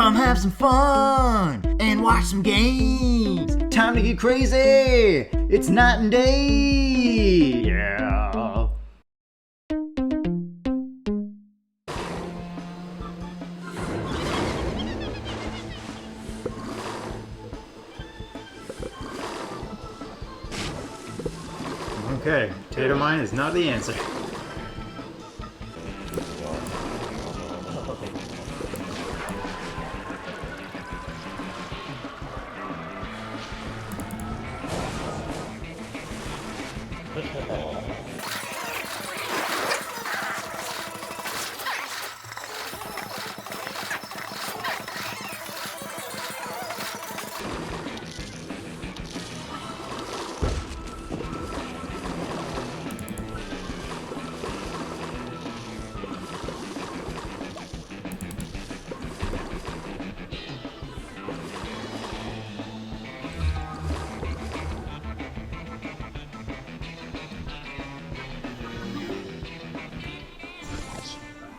Come have some fun and watch some games. Time to get crazy. It's night and day. Yeah. Okay, potato mine is not the answer.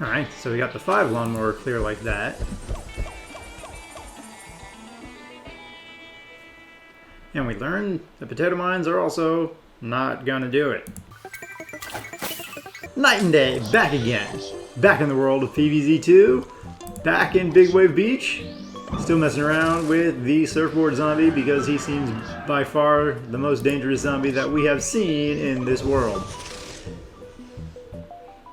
Alright, so we got the 5 lawnmower clear like that. And we learned the potato mines are also not gonna do it. Night and day, back again. Back in the world of PvZ2. Back in Big Wave Beach. Still messing around with the surfboard zombie because he seems by far the most dangerous zombie that we have seen in this world.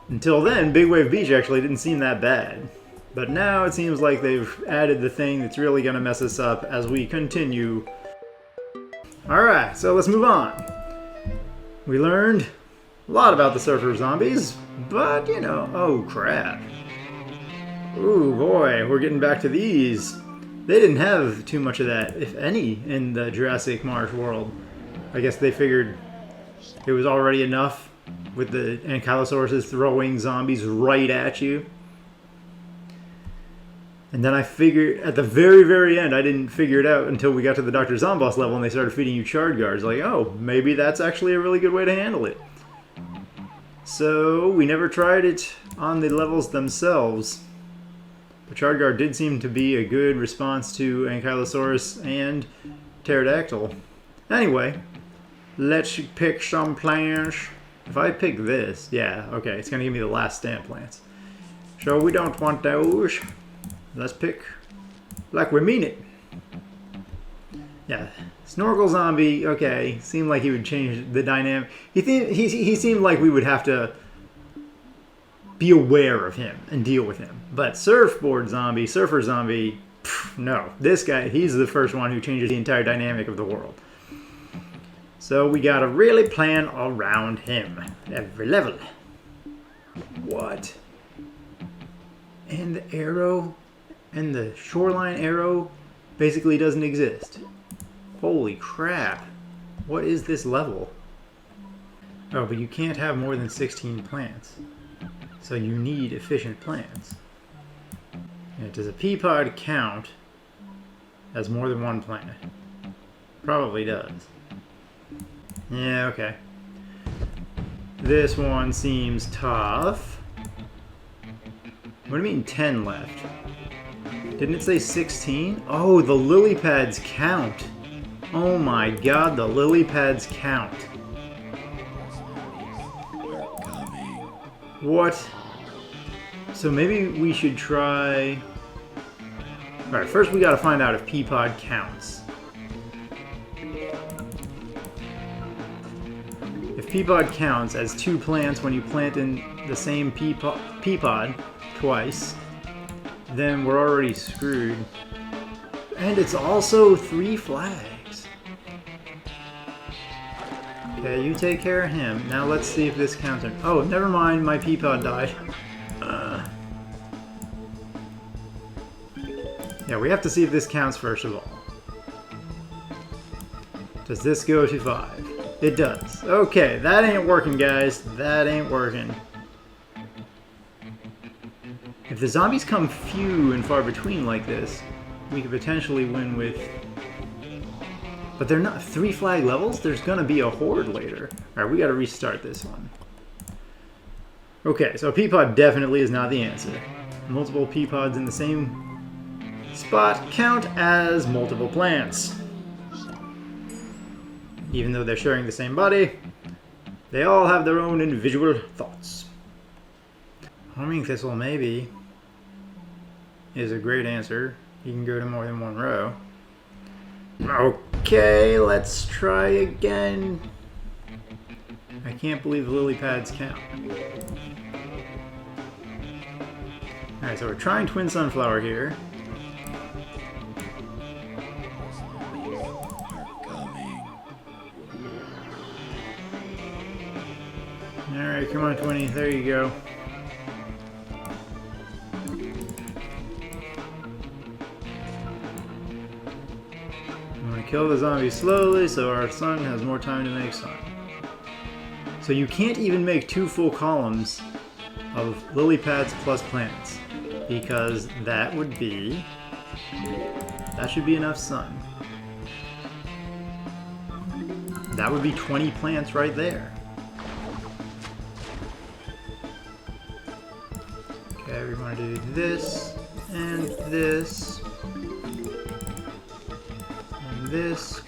Until then, Big Wave Beach actually didn't seem that bad. But now it seems like they've added the thing that's really going to mess us up as we continue. Alright, so let's move on. We learned a lot about the surfer zombies, but you know, oh crap. Ooh boy, we're getting back to these. They didn't have too much of that, if any, in the Jurassic Marsh world. I guess they figured it was already enough with the ankylosauruses throwing zombies right at you. And then I figured, at the very, very end, I didn't figure it out until we got to the Dr. Zomboss level and they started feeding you chard guards. Like, oh, maybe that's actually a really good way to handle it. So, we never tried it on the levels themselves. But chard guard did seem to be a good response to Ankylosaurus and Pterodactyl. Anyway, let's pick some plants. If I pick this, yeah, okay, it's going to give me the last stamp plants. So we don't want those. Let's pick like we mean it. Yeah, Snorkel Zombie, okay, seemed like he would change the dynamic. He seemed like we would have to be aware of him and deal with him. But Surfer Zombie, pff, no. This guy, he's the first one who changes the entire dynamic of the world. So we gotta really plan around him every level. What? And the arrow and the shoreline arrow basically doesn't exist. Holy crap. What is this level? Oh, but you can't have more than 16 plants. So you need efficient plants. And does a pea pod count as more than one plant? Probably does. Yeah, okay. This one seems tough. What do you mean 10 left? Didn't it say 16? Oh, the lily pads count. Oh my god, the lily pads count. What? So maybe we should try... Alright, first we gotta find out if pea pod counts. If pea pod counts as 2 plants when you plant in the same pea pod twice, then we're already screwed. And it's also 3 flags. Okay, you take care of him. Now let's see if this counts. Oh, never mind, my pea pod died. Yeah, we have to see if this counts first of all. Does this go to 5? It does. Okay, that ain't working, guys. That ain't working. If the zombies come few and far between like this, we could potentially win with... But they're not 3 flag levels? There's gonna be a horde later. Alright, we gotta restart this one. Okay, so pea pod definitely is not the answer. Multiple pea pods in the same spot count as multiple plants. Even though they're sharing the same body, they all have their own individual thoughts. Homing thistle maybe is a great answer. You can go to more than one row. Okay, let's try again. I can't believe the lily pads count. Alright, so we're trying twin sunflower here. Alright, come on 20, there you go. I'm gonna kill the zombie slowly so our sun has more time to make sun. So you can't even make 2 full columns of lily pads plus plants, because that should be enough sun. That would be 20 plants right there. Okay, we want to do this, and this, and this.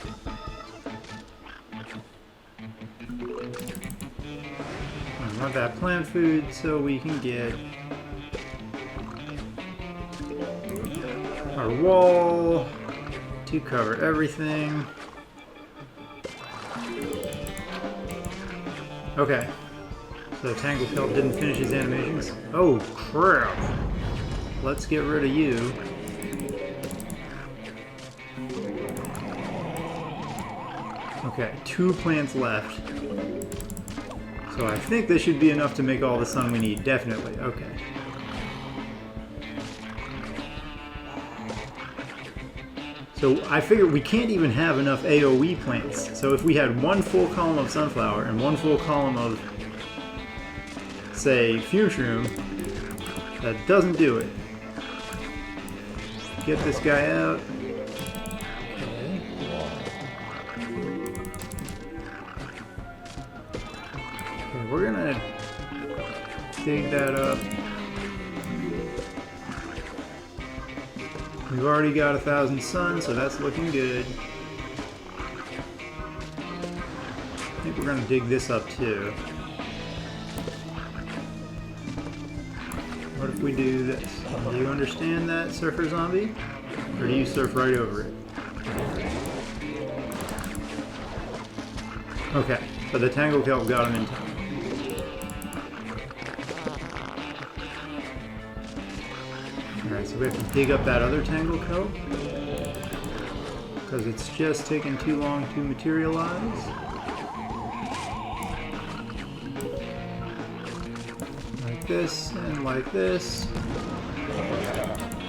I want that plant food so we can get our wall to cover everything. Okay. So Tangle Kelp didn't finish his animations. Oh crap! Let's get rid of you. Okay, 2 plants left. So I think this should be enough to make all the sun we need, definitely. Okay. So I figure we can't even have enough AoE plants. So if we had 1 full column of sunflower and 1 full column of, say, fume shroom, that doesn't do it. Get this guy out. Okay. Okay, we're gonna dig that up. We've already got 1,000 sun, so that's looking good. I think we're gonna dig this up too. What if we do this? Do you understand that, Surfer Zombie? Or do you surf right over it? Okay, so the Tangle Kelp got him in time. Alright, so we have to dig up that other Tangle Kelp, because it's just taking too long to materialize. Like this, and like this.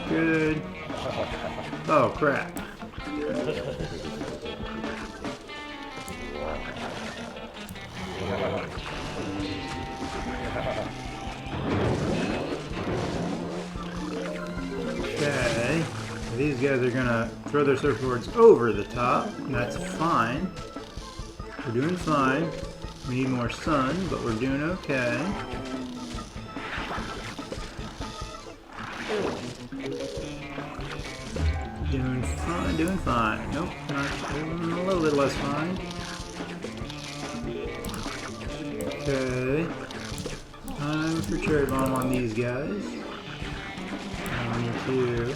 Good. Oh, crap. Okay. These guys are gonna throw their surfboards over the top. That's fine. We're doing fine. We need more sun, but we're doing okay. Doing fine, doing fine. Nope, not doing a little bit less fine. Okay. Time for cherry bomb on these guys. Now we need to...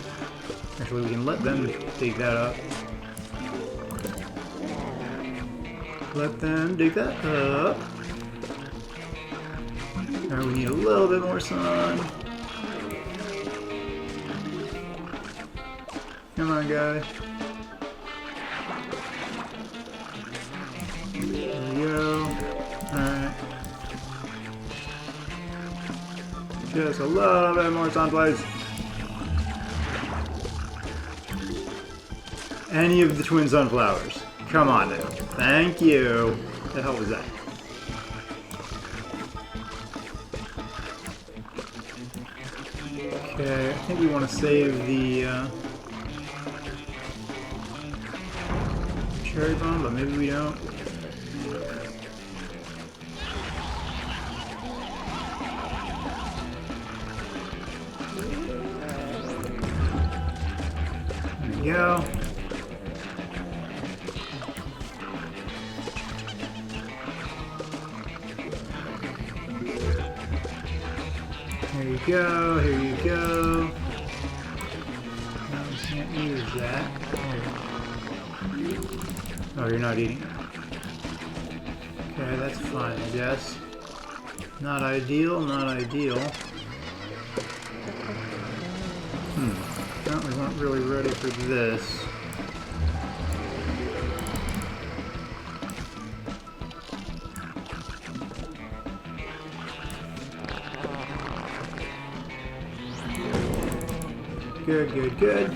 Actually, we can let them dig that up. Let them dig that up. Alright, we need a little bit more sun. Come on, guy. There we go. Alright. Just a little bit more sun, please. Any of the twin sunflowers. Come on now. Thank you. What the hell was that? Okay, I think we want to save the cherry bomb, but maybe we don't. go. Here you go, here you go. No, you can't use that. Oh, you're not eating it. Okay, that's fine, I guess. Not ideal, not ideal. Apparently weren't really ready for this. Good, good, good.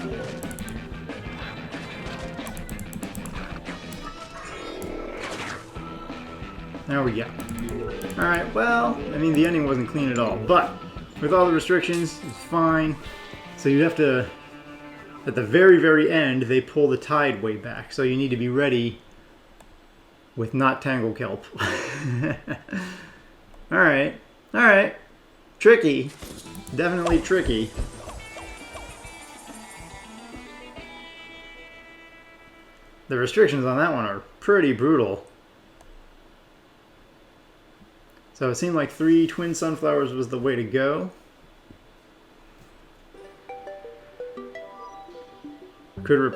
There we go. Alright, well, I mean, the ending wasn't clean at all, but with all the restrictions, it's fine. So you have to, at the very, very end, they pull the tide way back. So you need to be ready with not tangle kelp. Alright, alright. Tricky. Definitely tricky. The restrictions on that one are pretty brutal. So it seemed like 3 twin sunflowers was the way to go. Could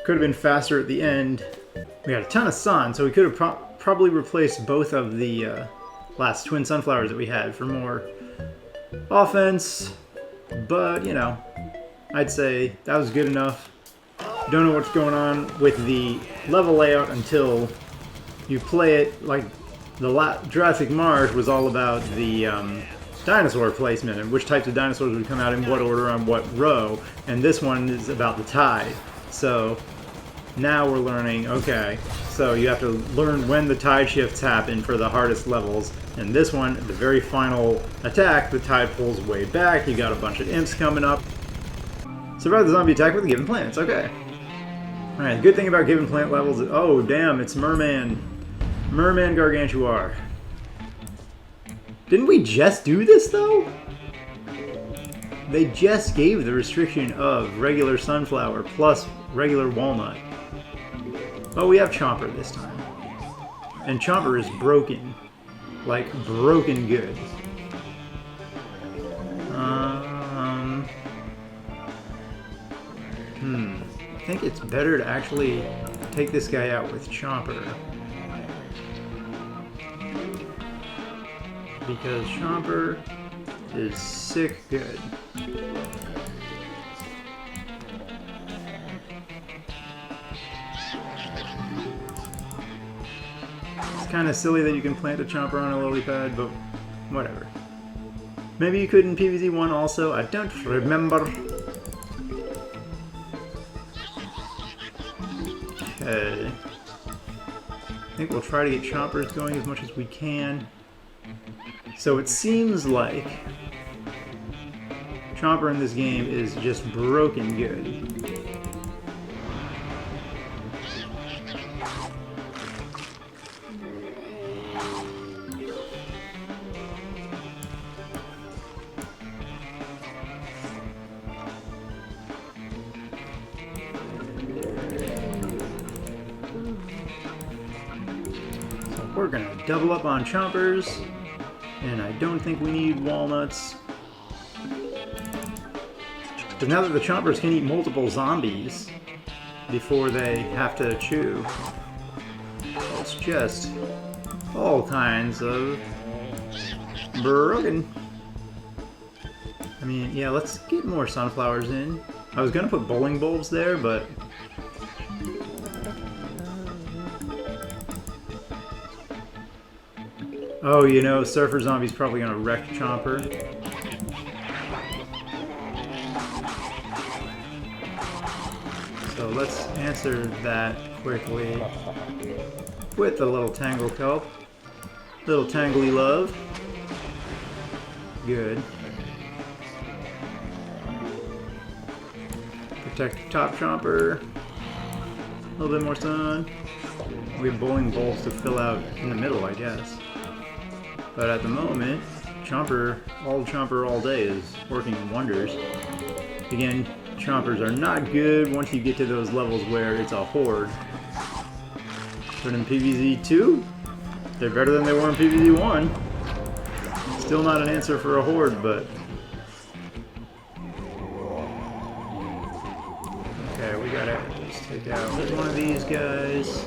have been faster at the end. We had a ton of sun, so we could have probably replaced both of the last twin sunflowers that we had for more offense. But, you know, I'd say that was good enough. Don't know what's going on with the level layout until you play it. Like the Jurassic Marsh was all about the dinosaur placement and which types of dinosaurs would come out in what order on what row, and this one is about the tide. So now we're learning, okay, so you have to learn when the tide shifts happen for the hardest levels, and this one, the very final attack, the tide pulls way back. You got a bunch of imps coming up. Survive the zombie attack with the given plants, okay. Alright, the good thing about given plant levels is, oh damn, it's Merman Gargantuar. Didn't we just do this though? They just gave the restriction of regular sunflower plus regular walnut. Oh, we have Chomper this time. And Chomper is broken. Like, broken good. I think it's better to actually take this guy out with Chomper. Because Chomper is sick good. It's kind of silly that you can plant a Chomper on a lily pad, but whatever. Maybe you could in PvZ1 also, I don't remember. Okay. I think we'll try to get Chompers going as much as we can. So it seems like Chomper in this game is just broken good. So we're gonna double up on Chompers. And I don't think we need walnuts. Because now that the Chompers can eat multiple zombies before they have to chew, it's just all kinds of broken. I mean, yeah, let's get more sunflowers in. I was gonna put bowling bulbs there, but oh, you know, Surfer Zombie's probably gonna wreck Chomper. So let's answer that quickly with a little Tangle Kelp. Little Tangly Love. Good. Protect the top Chomper. A little bit more sun. We have bowling balls to fill out in the middle, I guess. But at the moment, Chomper all day is working wonders. Again, Chompers are not good once you get to those levels where it's a horde. But in PvZ2, they're better than they were in PvZ1. Still not an answer for a horde, but... Okay, we gotta just take out one of these guys.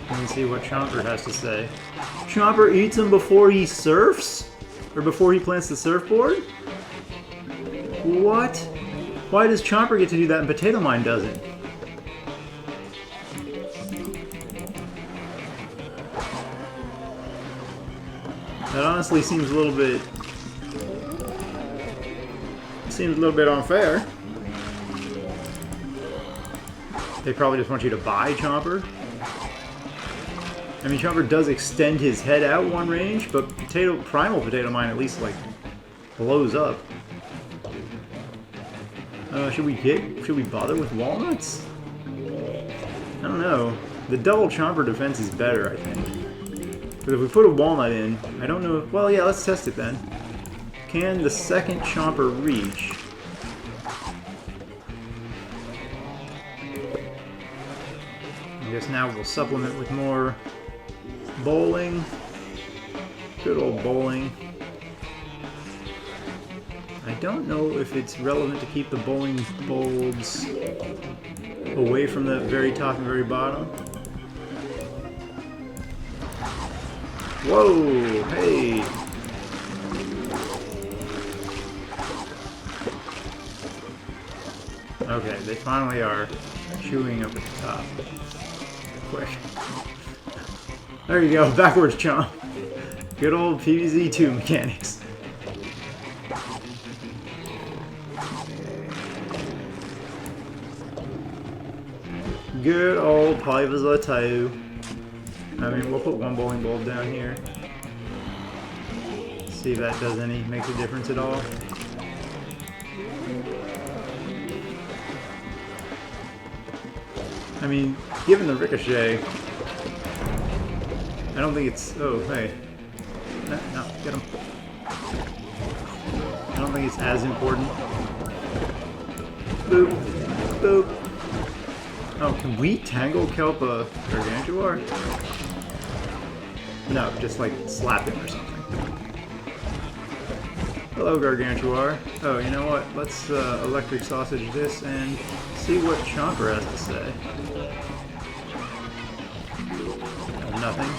And see what Chomper has to say. Chomper eats him before he surfs? Or before he plants the surfboard? What? Why does Chomper get to do that and Potato Mine doesn't? That honestly seems a little bit... Seems a little bit unfair. They probably just want you to buy Chomper. I mean, Chomper does extend his head out one range, but Primal Potato Mine at least, like, blows up. Should we bother with walnuts? I don't know. The double Chomper defense is better, I think. But if we put a walnut in, I don't know if... Well, yeah, let's test it then. Can the second Chomper reach? I guess now we'll supplement with more bowling. Good old bowling. I don't know if it's relevant to keep the bowling bulbs away from the very top and very bottom. Whoa! Hey! Okay, they finally are chewing up at the top. Quick. There you go, backwards chomp. Good old PvZ2 mechanics. Good old PvZ2. I mean, we'll put one bowling bulb down here. See if that makes a difference at all. I mean, given the ricochet, I don't think it's... Oh, hey. No, get him. I don't think it's as important. Boop. Boop. Oh, can we Tangle Kelp a Gargantuar? No, just like slap him or something. Hello, Gargantuar. Oh, you know what? Let's electric sausage this and see what Chomper has to say. Nothing.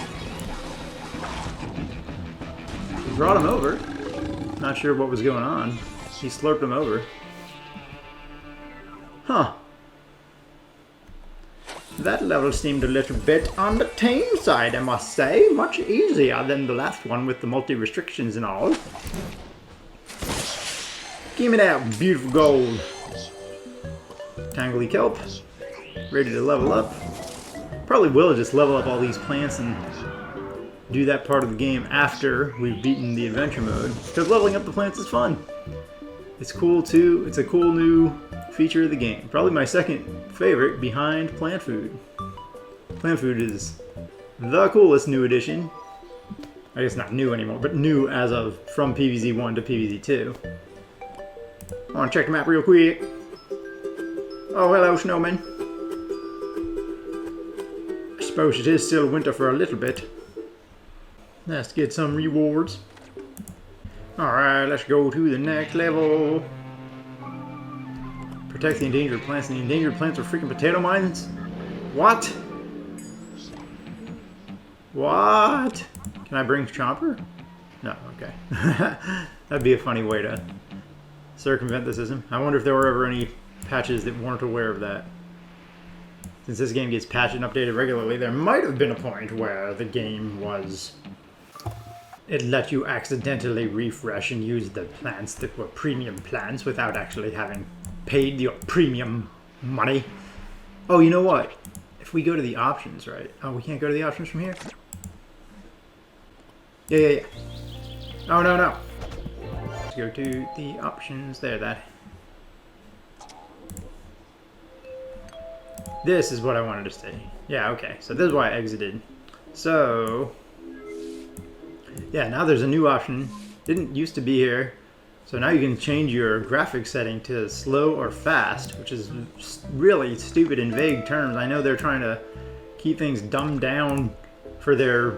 He brought him over. Not sure what was going on. He slurped him over. Huh. That level seemed a little bit on the tame side, I must say. Much easier than the last one with the multi-restrictions and all. Give me that beautiful gold. Tangly Kelp. Ready to level up. Probably will just level up all these plants and do that part of the game after we've beaten the adventure mode. Because leveling up the plants is fun. It's cool too. It's a cool new feature of the game. Probably my second favorite behind plant food. Plant food is the coolest new addition. I guess not new anymore, but new as of from PvZ1 to PvZ2. I want to check the map real quick. Oh, hello, snowman. I suppose it is still winter for a little bit. Let's get some rewards. Alright, let's go to the next level. Protect the endangered plants, and the endangered plants are freaking potato mines? What? What? Can I bring Chomper? No, okay. That'd be a funny way to circumvent the system. I wonder if there were ever any patches that weren't aware of that. Since this game gets patched and updated regularly, there might have been a point where the game was... It let you accidentally refresh and use the plants that were premium plants without actually having paid your premium money. Oh, you know what? If we go to the options, right? Oh, we can't go to the options from here? Yeah. Oh, no. Let's go to the options. There, that. This is what I wanted to say. Yeah, okay. So this is why I exited. So... yeah, now there's a new option. Didn't used to be here. So now you can change your graphics setting to slow or fast, which is really stupid in vague terms. I know they're trying to keep things dumbed down for their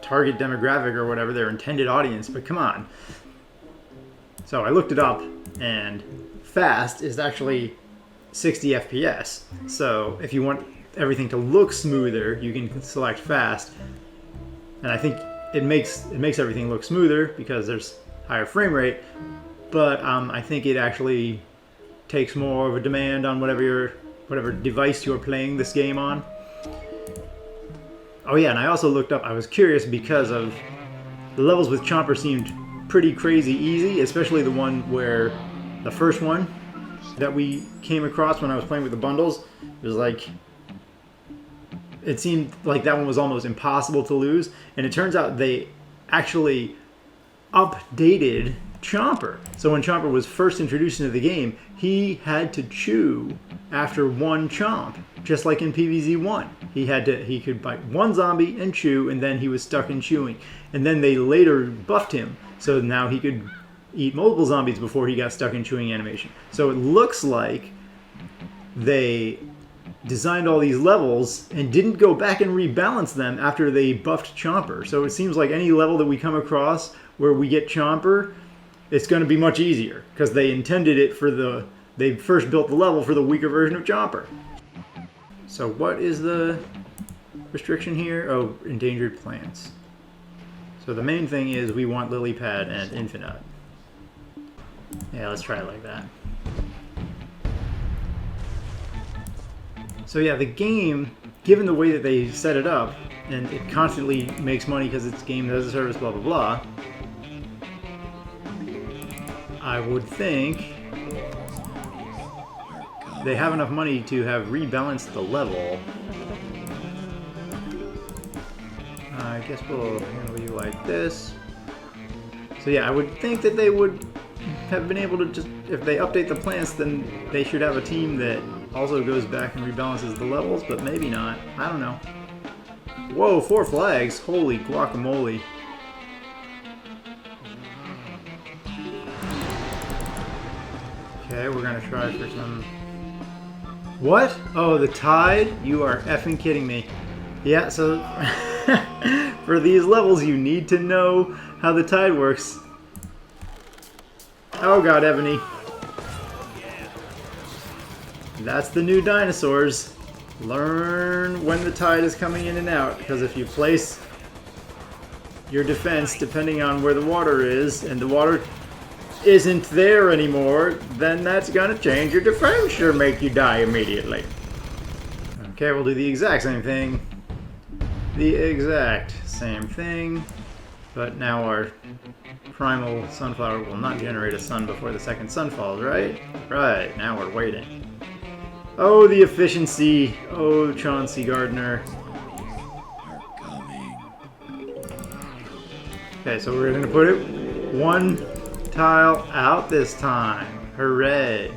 target demographic or whatever, their intended audience, but come on. So I looked it up, and fast is actually 60 FPS. So if you want everything to look smoother, you can select fast. And I think it makes everything look smoother because there's higher frame rate, but I think it actually takes more of a demand on whatever device you're playing this game on. Oh yeah, and I also looked up, I was curious because of the levels with Chomper seemed pretty crazy easy, especially the one where the first one that we came across when I was playing with the bundles. It was like, it seemed like that one was almost impossible to lose, and it turns out they actually updated Chomper. So when Chomper was first introduced into the game, he had to chew after one chomp, just like in PvZ1. He could bite one zombie and chew, and then he was stuck in chewing. And then they later buffed him, so now he could eat multiple zombies before he got stuck in chewing animation. So it looks like they designed all these levels and didn't go back and rebalance them after they buffed Chomper. So it seems like any level that we come across where we get Chomper, it's going to be much easier because they intended it for they first built the level for the weaker version of Chomper. So what is the restriction here? Oh, endangered plants. So the main thing is we want lily pad and infinite. Yeah, let's try it like that. So yeah, the game, given the way that they set it up, and it constantly makes money because it's game as a service, blah blah blah, I would think they have enough money to have rebalanced the level. I guess we'll handle you like this. So yeah, I would think that they would have been able to just, if they update the plants, then they should have a team that also goes back and rebalances the levels, but maybe not. I don't know. Whoa, 4 flags. Holy guacamole. Okay, we're gonna try for some... What? Oh, the tide? You are effing kidding me. Yeah, so for these levels, you need to know how the tide works. Oh god, Ebony. That's the new dinosaurs. Learn when the tide is coming in and out, because if you place your defense depending on where the water is, and the water isn't there anymore, then that's gonna change your defense or make you die immediately. Okay, we'll do the exact same thing. The exact same thing, but now our primal sunflower will not generate a sun before the second sun falls, right? Right, now we're waiting. Oh, the efficiency. Oh, Chauncey Gardner. Okay, so we're gonna put it one tile out this time. Hooray.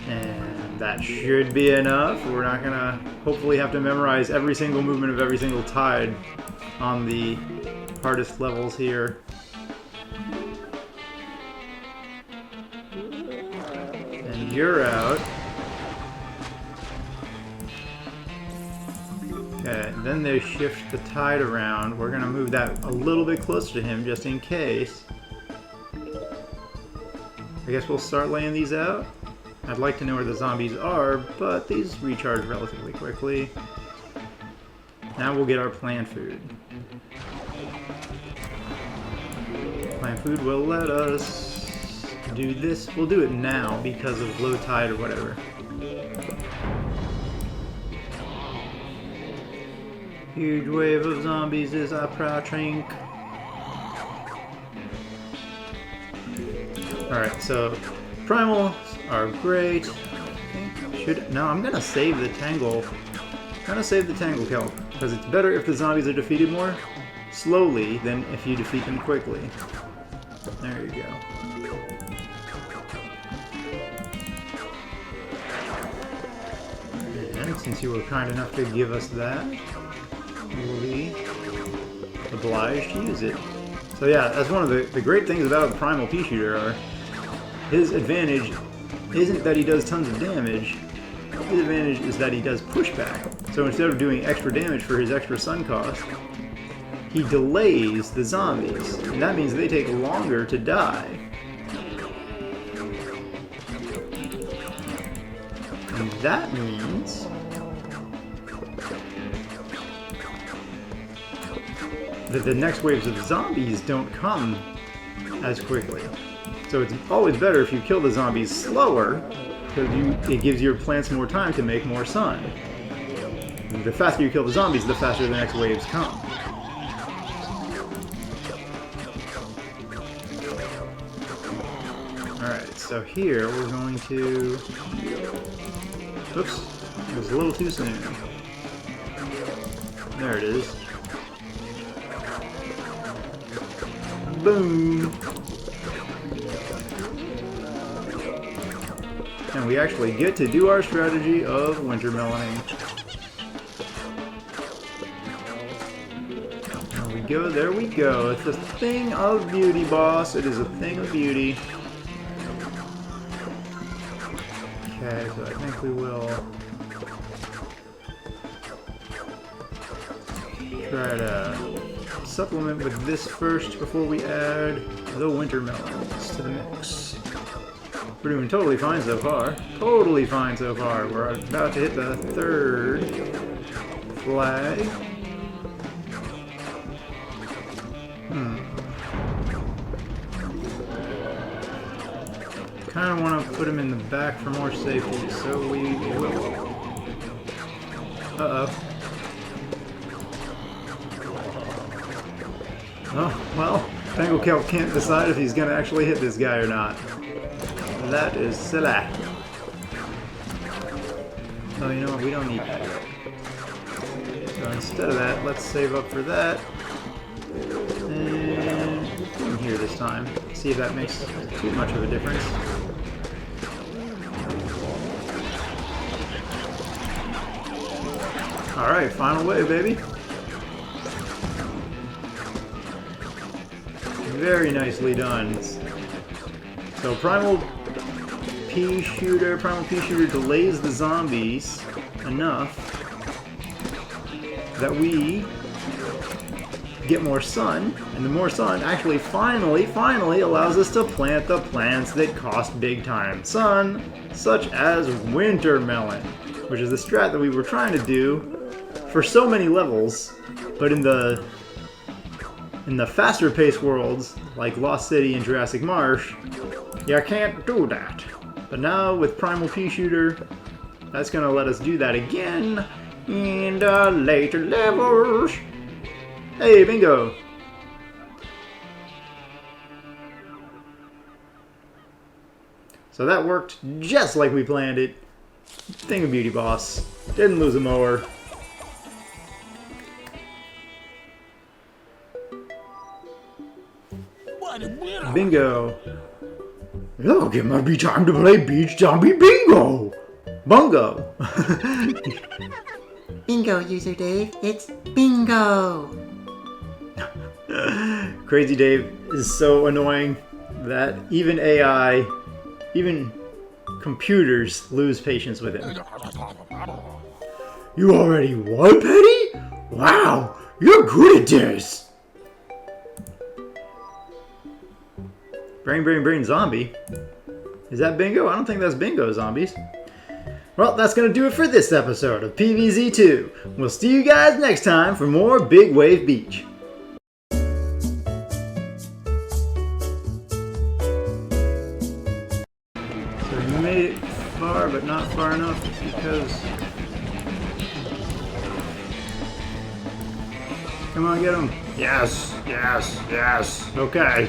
And that should be enough. We're not gonna hopefully have to memorize every single movement of every single tide on the hardest levels here. And you're out. Okay, then they shift the tide around. We're gonna move that a little bit closer to him just in case. I guess we'll start laying these out. I'd like to know where the zombies are, but these recharge relatively quickly. Now we'll get our plant food. Plant food will let us do this. We'll do it now because of low tide or whatever. Huge wave of zombies is approaching. Alright, so primals are great. No, I'm gonna save the tangle. I'm gonna save the tangle kelp because it's better if the zombies are defeated more slowly than if you defeat them quickly. There you go. And since you were kind enough to give us that, we'll be obliged to use it. So yeah, that's one of the great things about Primal Pea Shooter are his advantage isn't that he does tons of damage. His advantage is that he does pushback. So instead of doing extra damage for his extra sun cost, he delays the zombies. And that means they take longer to die. And that means that the next waves of zombies don't come as quickly. So it's always better if you kill the zombies slower, because it gives your plants more time to make more sun. And the faster you kill the zombies, the faster the next waves come. Alright, so here we're going to... Oops, it was a little too soon. There it is. Boom! And we actually get to do our strategy of winter meloning. There we go, there we go. It's a thing of beauty, boss. It is a thing of beauty. Okay, so I think we will try to supplement with this first before we add the winter melons to the mix. We're doing totally fine so far. Totally fine so far. We're about to hit the third flag. Kind of want to put him in the back for more safety, so we will. Uh-oh. Oh, well, Tangle Kelp can't decide if he's going to actually hit this guy or not. That is silly. Oh, you know what? We don't need that yet. So instead of that, let's save up for that. And put him here this time. See if that makes too much of a difference. Alright, final wave, baby. Very nicely done. So Primal Pea Shooter delays the zombies enough that we get more sun, and the more sun actually finally allows us to plant the plants that cost big time sun, such as winter melon, which is the strat that we were trying to do for so many levels, but in the faster paced worlds like Lost City and Jurassic Marsh, you can't do that. But now with Primal Pea Shooter, that's going to let us do that again in the later levels. Hey, bingo! So that worked just like we planned it. Thing of beauty, boss. Didn't lose a mower. Bingo. Look, it must be time to play Beach Zombie Bingo! Bungo! Bingo, User Dave. It's bingo! Crazy Dave is so annoying that even AI, even computers lose patience with him. You already what, Petty? Wow, you're good at this! Brain zombie. Is that bingo? I don't think that's bingo, zombies. Well, that's going to do it for this episode of PvZ2. We'll see you guys next time for more Big Wave Beach. So you made it far, but not far enough because... Come on, get him. Yes, yes, yes. Okay.